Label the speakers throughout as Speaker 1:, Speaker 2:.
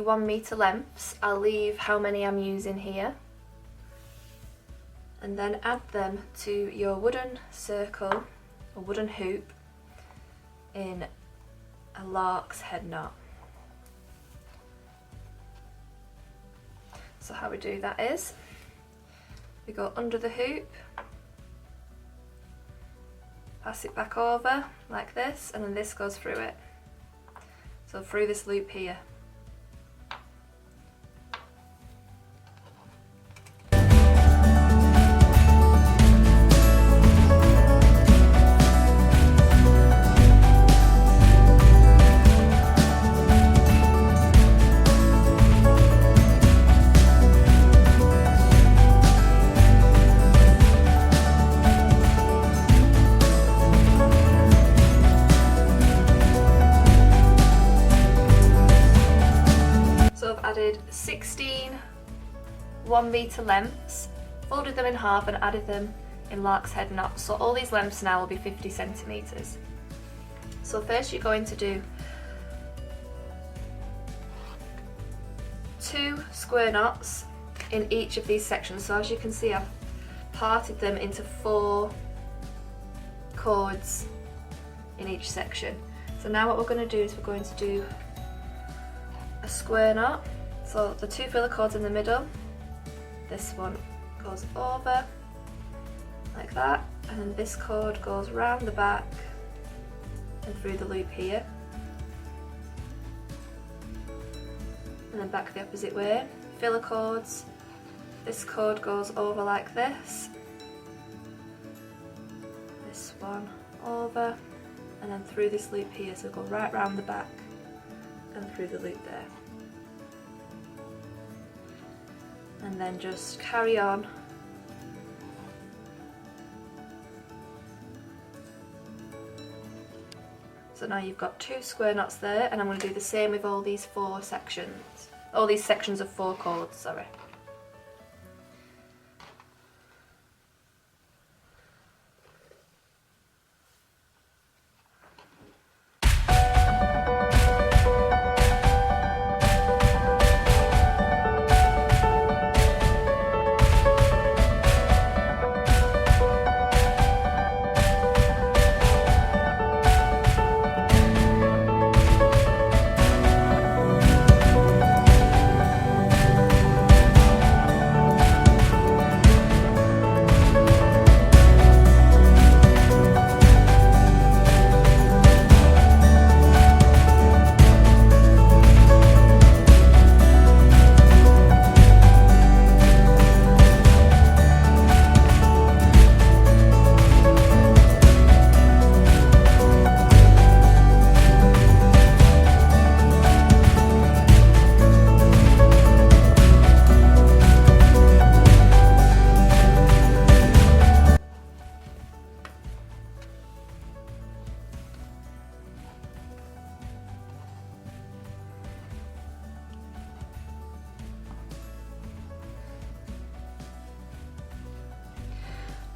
Speaker 1: 1 metre lengths. I'll leave how many I'm using here. And then add them to your wooden circle or wooden hoop in a lark's head knot. So how we do that is, we go under the hoop, pass it back over like this, and then this goes through it. So through this loop here. Added 16 1 metre lengths, folded them in half and added them in lark's head knots. So all these lengths now will be 50 centimetres. So first you're going to do 2 square knots in each of these sections. So as you can see, I've parted them into 4 cords in each section. So now what we're going to do is we're going to do a square knot. So the 2 filler cords in the middle, this one goes over like that, and then this cord goes round the back and through the loop here, and then back the opposite way. Filler cords, this cord goes over like this, this one over, and then through this loop here, so go right round the back and through the loop there. And then just carry on so now you've got 2 square knots there, and I'm going to do the same with all these 4 sections, all these sections of 4 cords, sorry.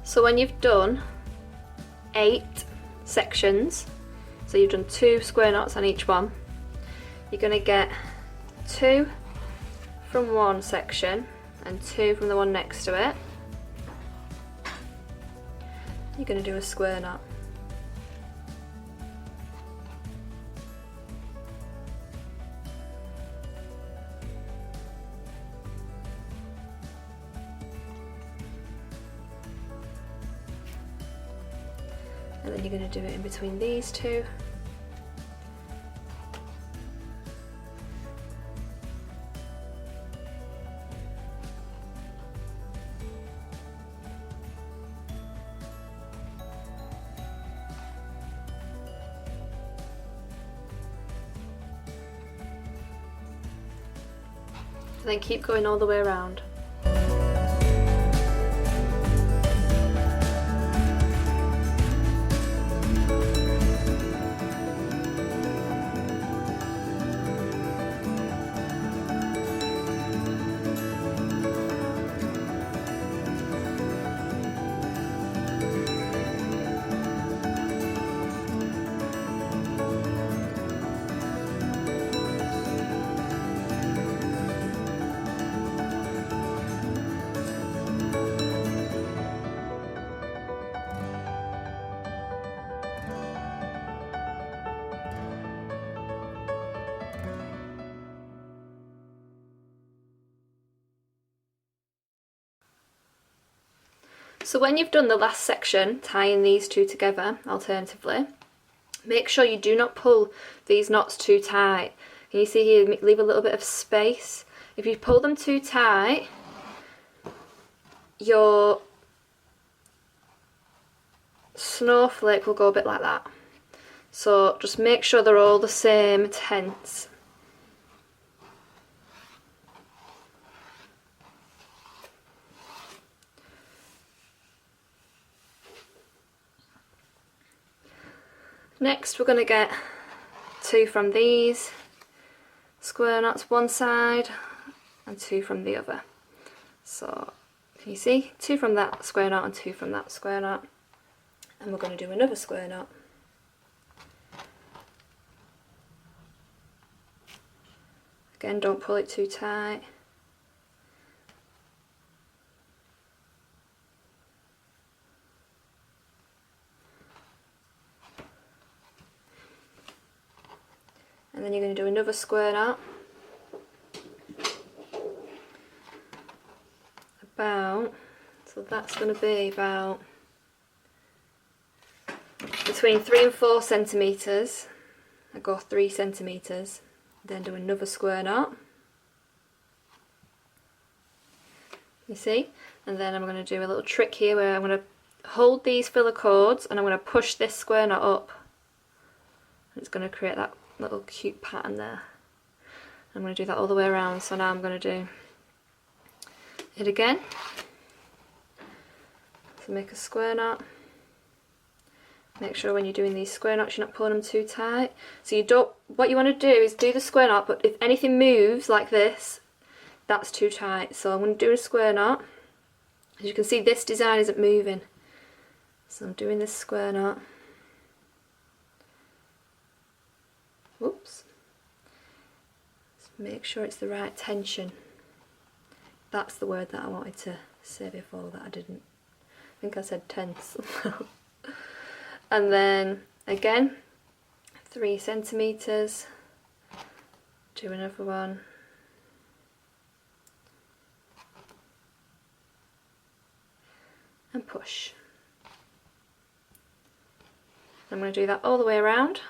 Speaker 1: So when you've done 8 sections, so you've done 2 square knots on each one, you're going to get 2 from one section and 2 from the one next to it. You're going to do a square knot. And then you're going to do it in between these 2. And then keep going all the way around. So when you've done the last section, tying these two together alternatively, make sure you do not pull these knots too tight. Can you see here, leave a little bit of space. If you pull them too tight, your snowflake will go a bit like that. So just make sure they're all the same tense. Next we're going to get 2 from these square knots one side and 2 from the other. So can you see, 2 from that square knot and 2 from that square knot, and we're going to do another square knot. Again, don't pull it too tight. And then you're going to do another square knot so that's going to be about between 3 and 4 centimetres. I go 3 centimetres, then do another square knot, you see, and then I'm going to do a little trick here where I'm going to hold these filler cords and I'm going to push this square knot up, and it's going to create that little cute pattern there. I'm going to do that all the way around. So now I'm going to do it again. So make a square knot. Make sure when you're doing these square knots you're not pulling them too tight. So you don't, what you want to do is do the square knot, but if anything moves like this, that's too tight. So I'm going to do a square knot. As you can see, this design isn't moving. So I'm doing this square knot. Whoops. Just make sure it's the right tension. That's the word that I wanted to say before that I didn't. I think I said tense. And then again, 3 centimetres. Do another one. And push. I'm going to do that all the way around.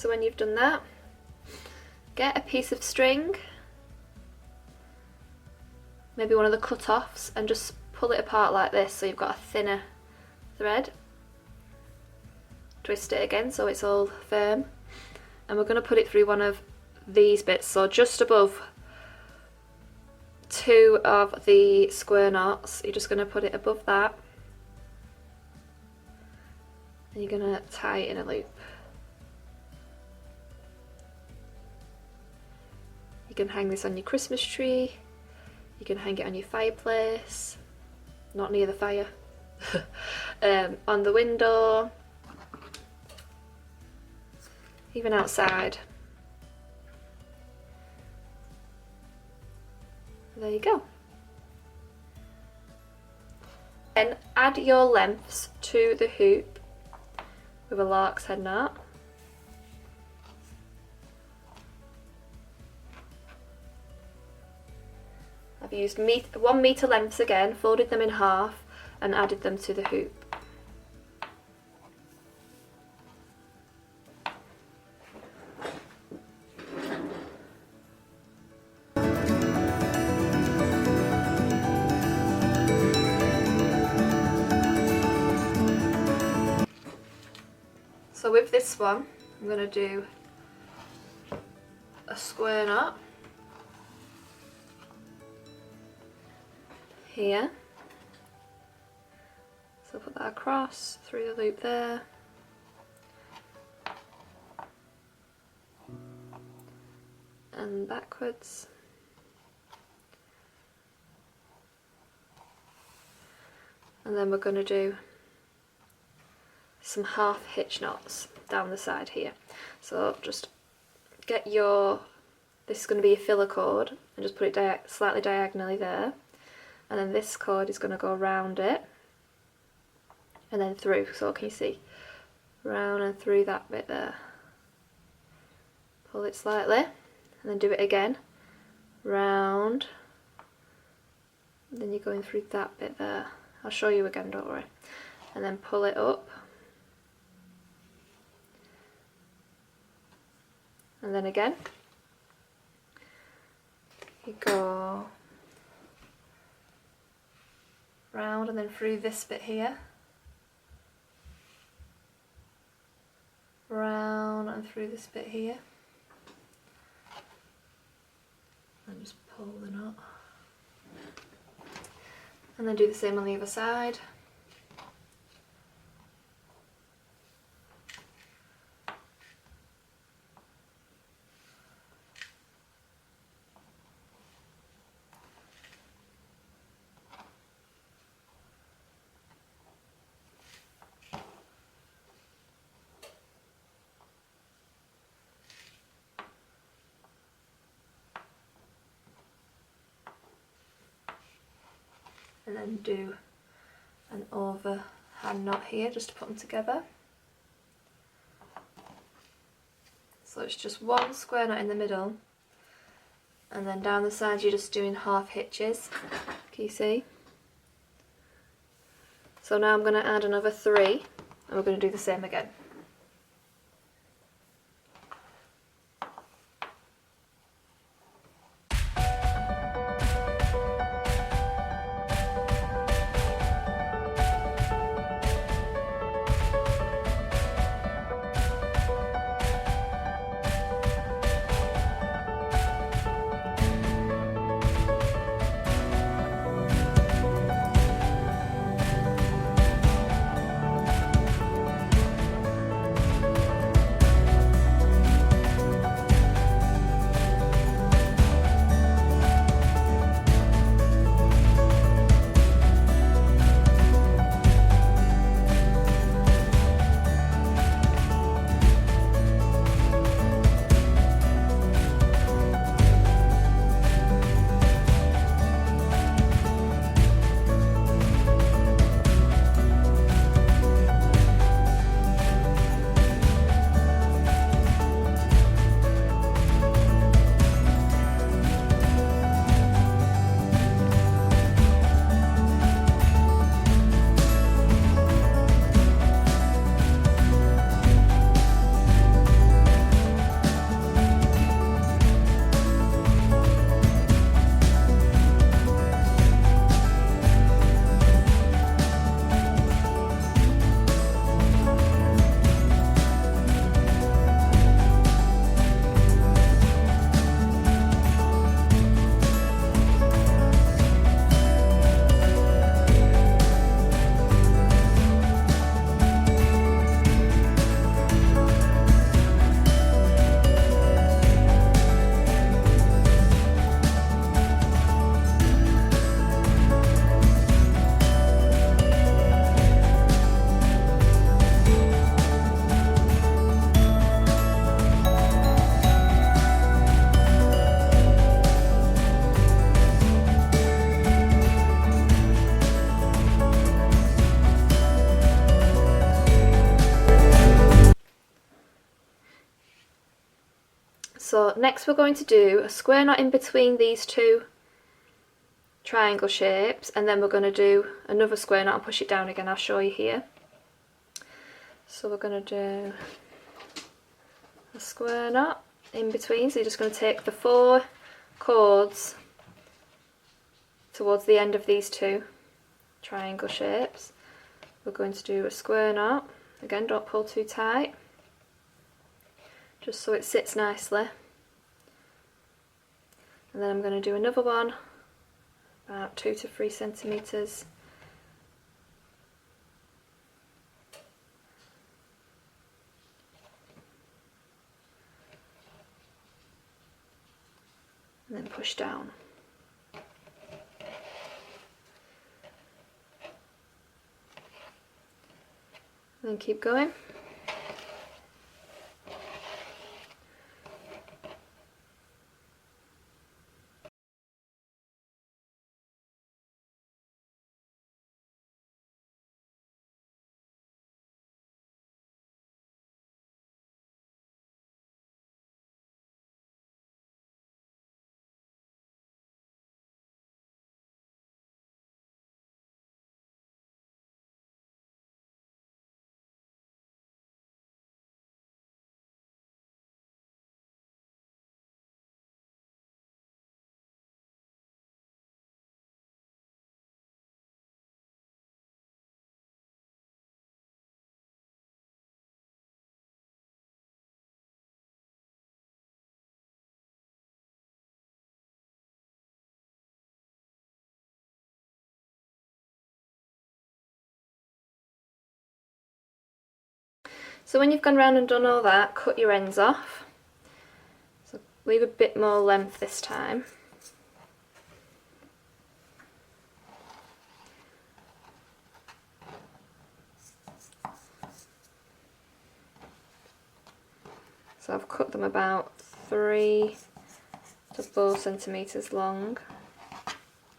Speaker 1: When you've done that, get a piece of string, maybe one of the cut-offs, and just pull it apart like this so you've got a thinner thread. Twist it again so it's all firm, and we're going to put it through one of these bits, so just above 2 of the square knots. You're just going to put it above that and you're going to tie it in a loop. You can hang this on your Christmas tree, you can hang it on your fireplace, not near the fire, on the window, even outside. There you go. Then add your lengths to the hoop with a lark's head knot. I've used 1 metre lengths again, folded them in half and added them to the hoop. So with this one, I'm going to do a square knot here. So put that across, through the loop there. And backwards. And then we're going to do some half hitch knots down the side here. So just get your, this is going to be a filler cord, and just put it slightly diagonally there, and then this cord is going to go around it and then through. So can you see, round and through that bit there. Pull it slightly and then do it again, round, and then you're going through that bit there. I'll show you again, don't worry. And then pull it up, and then again you go round and then through this bit here, round and through this bit here, and just pull the knot, and then do the same on the other side. And then do an overhand knot here just to put them together. So it's just one square knot in the middle, and then down the sides you're just doing half hitches. Can you see? So now I'm going to add another 3, and we're going to do the same again. So next we're going to do a square knot in between these two triangle shapes, and then we're going to do another square knot and push it down again. I'll show you here. So we're going to do a square knot in between, so you're just going to take the 4 cords towards the end of these two triangle shapes. We're going to do a square knot, again don't pull too tight, just so it sits nicely. And then I'm going to do another one about 2 to 3 centimetres. And then push down. And then keep going. So when you've gone round and done all that, cut your ends off. So leave a bit more length this time. So I've cut them about 3 to 4 centimetres long.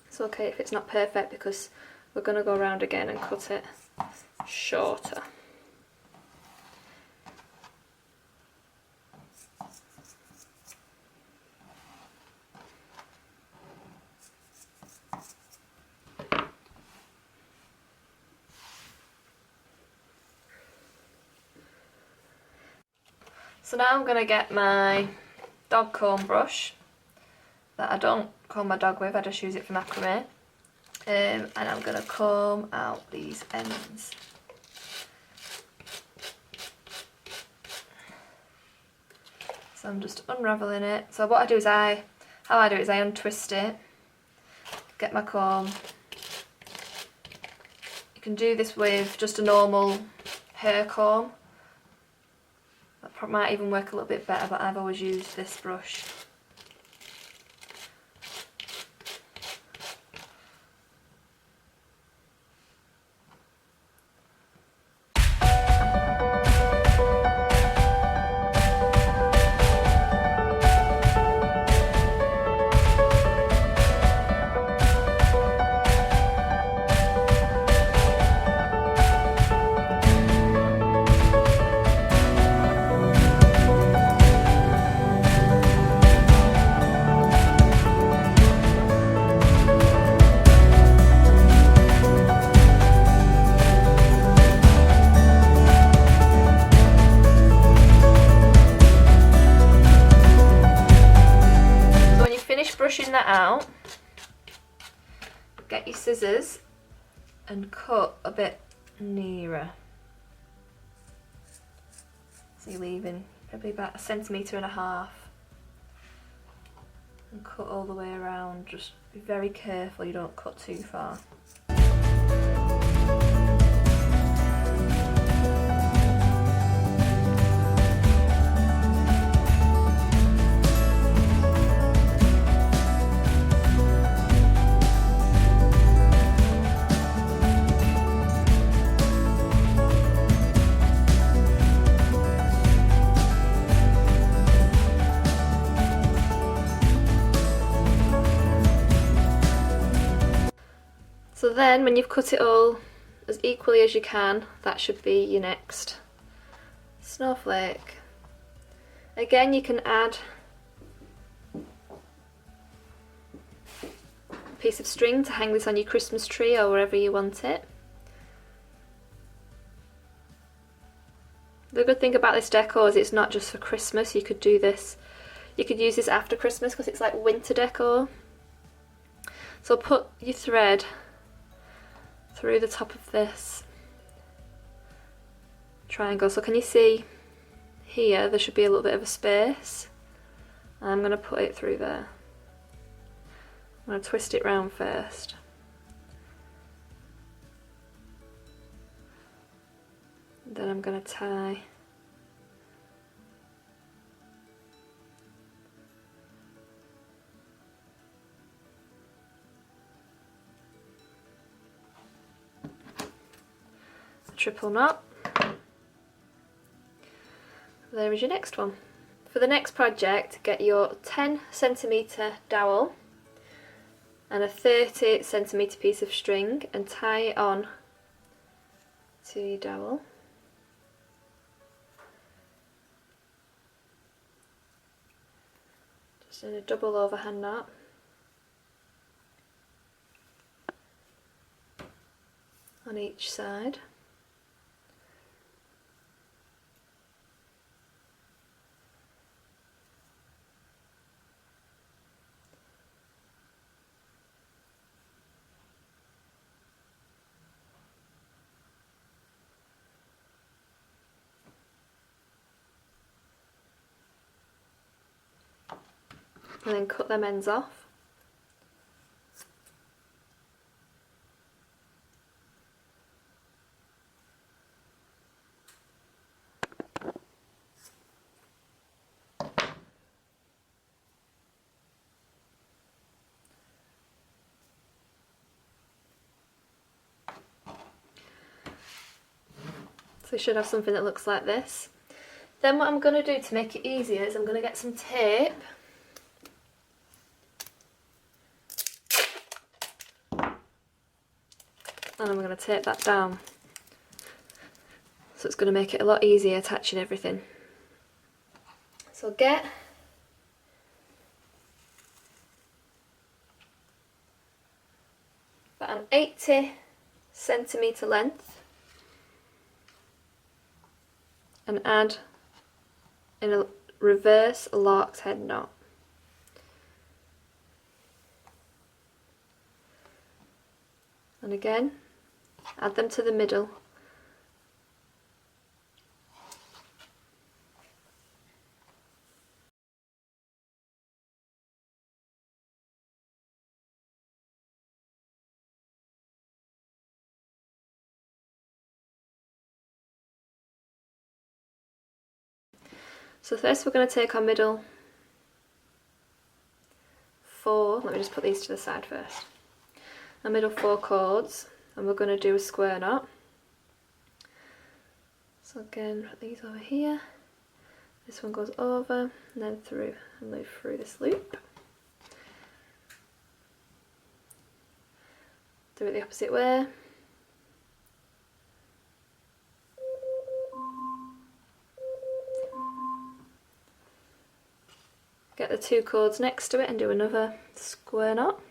Speaker 1: It's okay if it's not perfect because we're going to go around again and cut it shorter. So now I'm going to get my dog comb brush that I don't comb my dog with, I just use it for macrame, and I'm going to comb out these ends. So I'm just unravelling it. So what I do is how I do it is I untwist it, get my comb. You can do this with just a normal hair comb. That might even work a little bit better, but I've always used this brush. Brushing that out, get your scissors and cut a bit nearer. So you're leaving probably about 1.5 centimetres and cut all the way around. Just be very careful you don't cut too far. So then when you've cut it all as equally as you can, that should be your next snowflake. Again, you can add a piece of string to hang this on your Christmas tree or wherever you want it. The good thing about this decor is it's not just for Christmas. You could do this, you could use this after Christmas because it's like winter decor. So put your thread through the top of this triangle. So can you see here there should be a little bit of a space. I'm going to put it through there. I'm going to twist it round first. Then I'm going to tie a triple knot. There is your next one. For the next project, get your 10cm dowel and a 30cm piece of string and tie it on to your dowel. Just in a double overhand knot. On each side. And then cut them ends off. So you should have something that looks like this. Then what I'm going to do to make it easier is I'm going to get some tape. And I'm going to tape that down. So it's going to make it a lot easier attaching everything. So get about an 80cm length and add in a reverse lark's head knot. And again, add them to the middle. So first we're going to take our middle 4, let me just put these to the side first, our middle 4 cords, and we're going to do a square knot. So again, put these over here, this one goes over and then through and move through this loop. Do it the opposite way. Get the 2 cords next to it and do another square knot.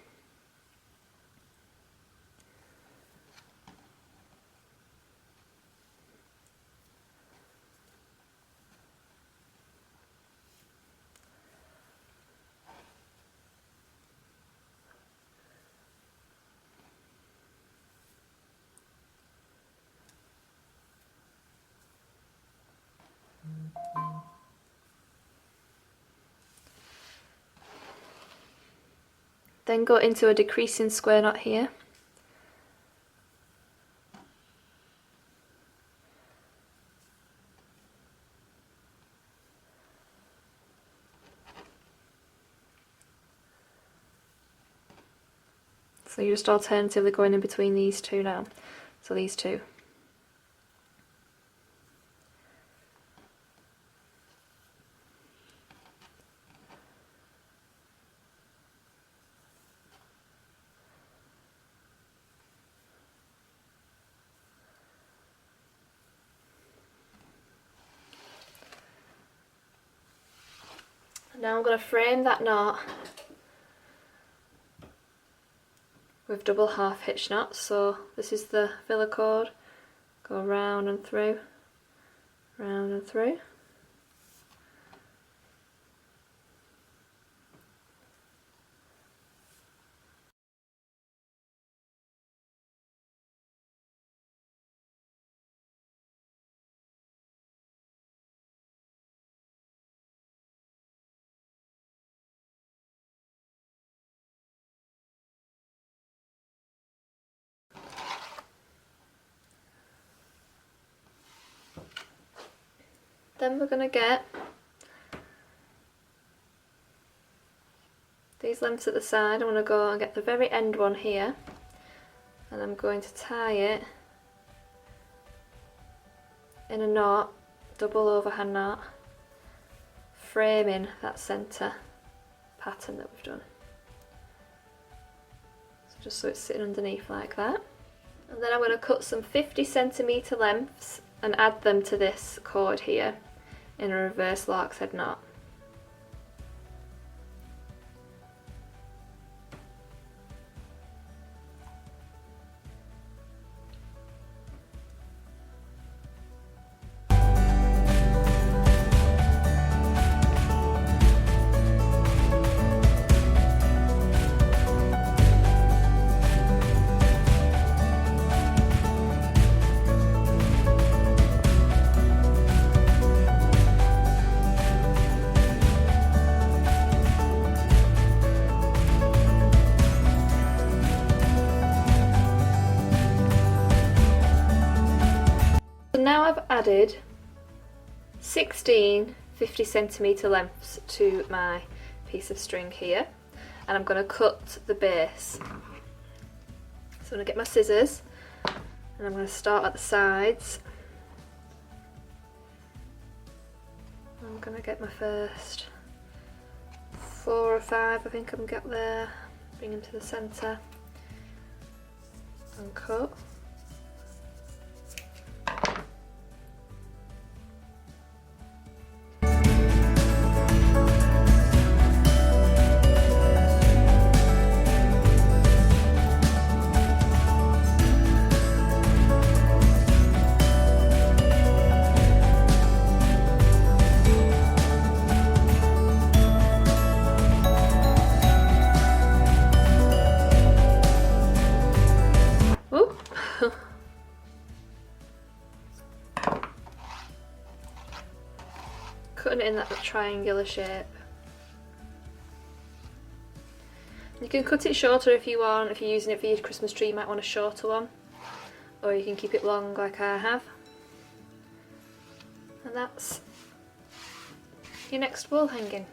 Speaker 1: Then go into a decreasing square knot here. So you're just alternatively going in between these two now. So these two. Now I'm going to frame that knot with double half hitch knots. So this is the filler cord, go round and through, round and through. Then we're going to get these lengths at the side. I'm going to go and get the very end one here, and I'm going to tie it in a knot, double overhand knot, framing that centre pattern that we've done. So just so it's sitting underneath like that. And then I'm going to cut some 50cm lengths and add them to this cord here in a reverse lark's head knot. Now I've added 16 50cm lengths to my piece of string here, and I'm going to cut the base. So I'm going to get my scissors and I'm going to start at the sides. I'm going to get my first 4 or 5, I think I can get there, bring them to the centre and cut. Cutting it in that triangular shape. You can cut it shorter if you want. If you're using it for your Christmas tree, you might want a shorter one, or you can keep it long like I have. And that's your next wall hanging.